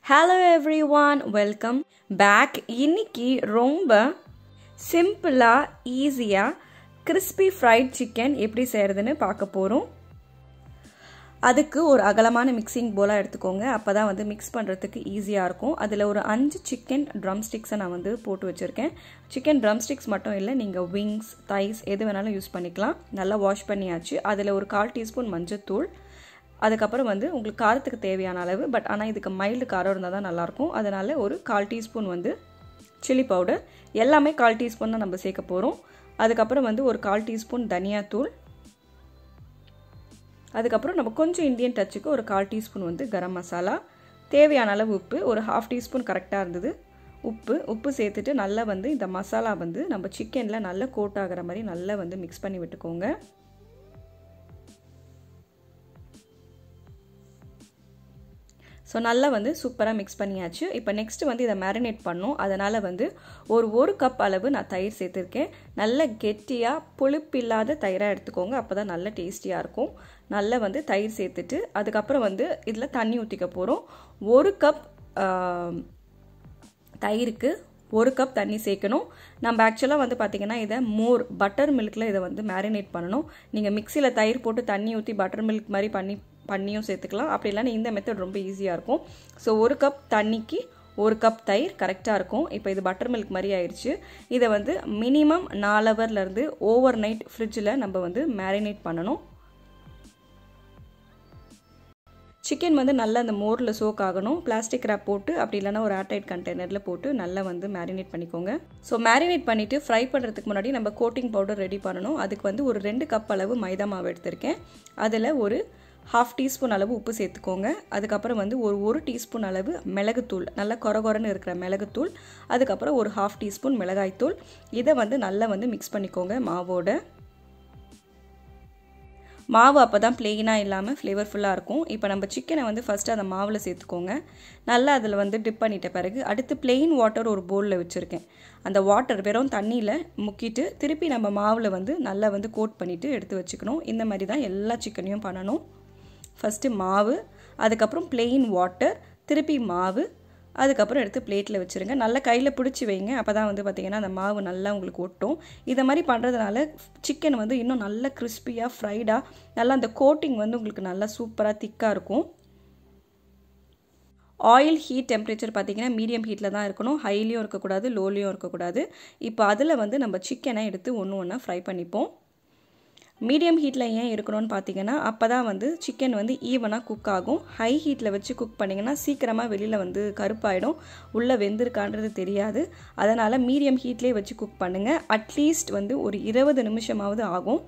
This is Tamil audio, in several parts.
Hello everyone, welcome back. இன்னைக்கு ரொம்ப சிம்பிளா ஈஸியா crispy fried chicken எப்படி செய்யறதுன்னு பார்க்க போறோம். அதுக்கு ஒரு அகலமான மிக்சிங் போலா எடுத்துக்கோங்க. அப்பதான் வந்து mix பண்றதுக்கு ஈஸியா இருக்கும். அதுல ஒரு 5 chicken drumsticks நான் வந்து போட்டு வச்சிருக்கேன். chicken drumsticks மட்டும் இல்ல, நீங்க wings, thighs எது வேணாலும் யூஸ் பண்ணிக்கலாம். நல்லா வாஷ் பண்ணியாச்சு. அதுல ஒரு 1/4 டீஸ்பூன் மஞ்சள்தூள், அதுக்கப்புறம் வந்து உங்களுக்கு காரத்துக்கு தேவையான அளவு, பட் ஆனால் இதுக்கு மைல்டு காரம் இருந்தால் தான் நல்லாயிருக்கும். அதனால் ஒரு 1/4 டீஸ்பூன் வந்து சில்லி பவுடர், எல்லாமே 1/4 டீஸ்பூன் தான் நம்ம சேர்க்க போகிறோம். அதுக்கப்புறம் வந்து ஒரு 1/4 டீஸ்பூன் தனியாத்தூள், அதுக்கப்புறம் நம்ம கொஞ்சம் இந்தியன் டச்சுக்கு ஒரு 1/4 டீஸ்பூன் வந்து கரம் மசாலா, தேவையான அளவு உப்பு, ஒரு 1/2 டீஸ்பூன் கரெக்டாக இருந்தது உப்பு சேர்த்துட்டு நல்லா வந்து இந்த மசாலா வந்து நம்ம சிக்கனில் நல்லா கோட் ஆகிற மாதிரி நல்லா வந்து மிக்ஸ் பண்ணி விட்டுக்கோங்க. ஸோ நல்லா வந்து சூப்பராக மிக்ஸ் பண்ணியாச்சு. இப்போ நெக்ஸ்ட்டு வந்து இதை மேரினேட் பண்ணணும். அதனால் வந்து ஒரு கப் அளவு நான் தயிர் சேர்த்துருக்கேன். நல்ல கெட்டியாக புளிப்பில்லாத தயிராக எடுத்துக்கோங்க, அப்போ தான் நல்ல டேஸ்டியாக இருக்கும். நல்லா வந்து தயிர் சேர்த்துட்டு அதுக்கப்புறம் வந்து இதில் தண்ணி ஊற்றிக்க போகிறோம். 1 கப் தயிருக்கு 1 கப் தண்ணி சேர்க்கணும். நம்ம ஆக்சுவலாக வந்து பார்த்திங்கன்னா இதை பட்டர் மில்கில் இதை வந்து மேரினேட் பண்ணணும். நீங்கள் மிக்சியில் தயிர் போட்டு தண்ணி ஊற்றி பட்டர் மில்க் மாதிரி பண்ணியும் சேர்த்துக்கலாம். அப்படி இல்லைன்னா இந்த மெத்தட் ரொம்ப ஈஸியாக இருக்கும். ஸோ 1 கப் தண்ணிக்கு 1 கப் தயிர் கரெக்டாக இருக்கும். இப்போ இது பட்டர் மில்க் மாதிரி ஆயிடுச்சு. இதை வந்து மினிமம் 4 ஹவர்லேருந்து ஓவர் நைட் ஃப்ரிட்ஜில் நம்ம வந்து மேரினேட் பண்ணணும். சிக்கன் வந்து நல்லா அந்த மோரில் சோக் ஆகணும். பிளாஸ்டிக் ரேப் போட்டு அப்படி இல்லைனா ஒரு ஏர்டைட் கண்டெய்னரில் போட்டு நல்லா வந்து மேரினேட் பண்ணிக்கோங்க. ஸோ மேரினேட் பண்ணிவிட்டு ஃப்ரை பண்ணுறதுக்கு முன்னாடி நம்ம கோட்டிங் பவுடர் ரெடி பண்ணணும். அதுக்கு வந்து ஒரு 2 கப் அளவு மைதா மாவு எடுத்திருக்கேன். அதில் ஒரு 1/2 டீஸ்பூன் அளவு உப்பு சேர்த்துக்கோங்க. அதுக்கப்புறம் வந்து ஒரு டீஸ்பூன் அளவு மிளகுத்தூள், நல்லா கொரகொரன்னு இருக்கிற மிளகுத்தூள், அதுக்கப்புறம் ஒரு 1/2 டீஸ்பூன் மிளகாய்த்தூள். இதை வந்து நல்லா வந்து மிக்ஸ் பண்ணிக்கோங்க மாவோட. மாவு அப்போ தான் பிளெயினாக இல்லாமல் ஃப்ளேவர்ஃபுல்லாக இருக்கும். இப்போ நம்ம சிக்கனை வந்து ஃபஸ்ட்டு அந்த மாவில் சேர்த்துக்கோங்க. நல்லா அதில் வந்து டிப் பண்ணிட்ட பிறகு அடுத்து பிளெயின் வாட்டர் ஒரு பவுலில் வச்சுருக்கேன். அந்த வாட்டர் வெறும் தண்ணியில் முக்கிட்டு திருப்பி நம்ம மாவில் வந்து நல்லா வந்து கோட் பண்ணிவிட்டு எடுத்து வச்சுக்கணும். இந்த மாதிரி தான் எல்லா சிக்கனையும் பண்ணணும். ஃபஸ்ட்டு மாவு, அதுக்கப்புறம் பிளெயின் வாட்டர், திருப்பி மாவு, அதுக்கப்புறம் எடுத்து பிளேட்டில் வச்சுருங்க. நல்லா கையில் பிடிச்சி வைங்க, அப்போ தான் வந்து பார்த்திங்கன்னா அந்த மாவு நல்லா உங்களுக்கு ஒட்டும். இதை மாதிரி பண்ணுறதுனால சிக்கன் வந்து இன்னும் நல்லா கிறிஸ்பியாக ஃப்ரைடாக நல்லா அந்த கோட்டிங் வந்து உங்களுக்கு நல்லா சூப்பராக திக்காக இருக்கும். ஆயில் ஹீட் டெம்பரேச்சர் பார்த்திங்கன்னா மீடியம் ஹீட்டில் தான் இருக்கணும். ஹைலியும் இருக்கக்கூடாது, லோலியும் இருக்கக்கூடாது. இப்போ அதில் வந்து நம்ம சிக்கனை எடுத்து ஒன்று ஃப்ரை பண்ணிப்போம். மீடியம் ஹீட்டில் ஏன் இருக்கணும்னு பார்த்தீங்கன்னா அப்போ தான் வந்து சிக்கன் வந்து ஈவனாக குக் ஆகும். ஹை ஹீட்டில் வச்சு குக் பண்ணிங்கன்னா சீக்கிரமாக வெளியில் வந்து கருப்பாயிடும், உள்ளே வெந்திருக்கான்றது தெரியாது. அதனால் மீடியம் ஹீட்லேயே வச்சு குக் பண்ணுங்கள். அட்லீஸ்ட் வந்து ஒரு 20 நிமிஷமாவது ஆகும்.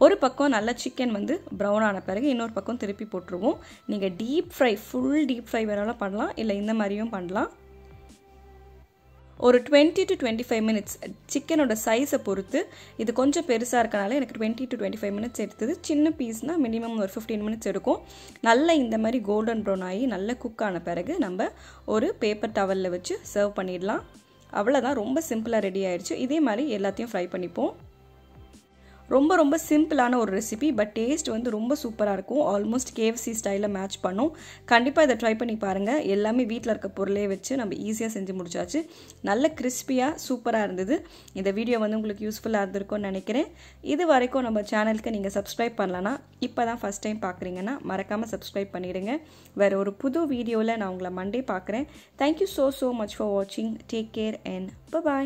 ஒரு பக்கம் நல்லா சிக்கன் வந்து ப்ரௌன் ஆன பிறகு இன்னொரு பக்கம் திருப்பி போட்டுருவோம். நீங்கள் ஃபுல் டீப் ஃப்ரை வேணாலும் பண்ணலாம், இல்லை இந்த மாதிரியும் பண்ணலாம். ஒரு 20 to 25 மினிட்ஸ் சிக்கனோட சைஸை பொறுத்து, இது கொஞ்சம் பெருசாக இருக்கனால எனக்கு 20 to 25 மினிட்ஸ் எடுத்தது. சின்ன பீஸ்னால் மினிமம் ஒரு 15 மினிட்ஸ் எடுக்கும். நல்லா இந்த மாதிரி கோல்டன் ப்ரௌன் ஆகி நல்லா குக் ஆன பிறகு நம்ம ஒரு பேப்பர் டவலில் வச்சு சர்வ் பண்ணிடலாம். அவ்வளோதான், ரொம்ப சிம்பிளாக ரெடி ஆயிடுச்சு. இதே மாதிரி எல்லாத்தையும் ஃப்ரை பண்ணிப்போம். ரொம்ப சிம்பிளான ஒரு ரெசிபி, பட் டேஸ்ட் வந்து ரொம்ப சூப்பராக இருக்கும். ஆல்மோஸ்ட் KFC ஸ்டைலில் மேட்ச் பண்ணும். கண்டிப்பாக இதை ட்ரை பண்ணி பாருங்கள். எல்லாமே வீட்டில் இருக்க பொருளே வச்சு நம்ம ஈஸியாக செஞ்சு முடிச்சாச்சு. நல்ல கிறிஸ்பியாக சூப்பராக இருந்தது. இந்த வீடியோ வந்து உங்களுக்கு யூஸ்ஃபுல்லாக இருந்திருக்கும்னு நினைக்கிறேன். இது வரைக்கும் நம்ம சேனலுக்கு நீங்கள் சப்ஸ்கிரைப் பண்ணலன்னா, இப்போ தான் ஃபஸ்ட் டைம் பார்க்குறீங்கன்னா மறக்காமல் சப்ஸ்கிரைப் பண்ணிவிடுங்க. வேறு ஒரு புது வீடியோவில் நான் உங்களை மண்டே பார்க்குறேன். தேங்க்யூ ஸோ மச் ஃபார் வாட்சிங். Take care and by.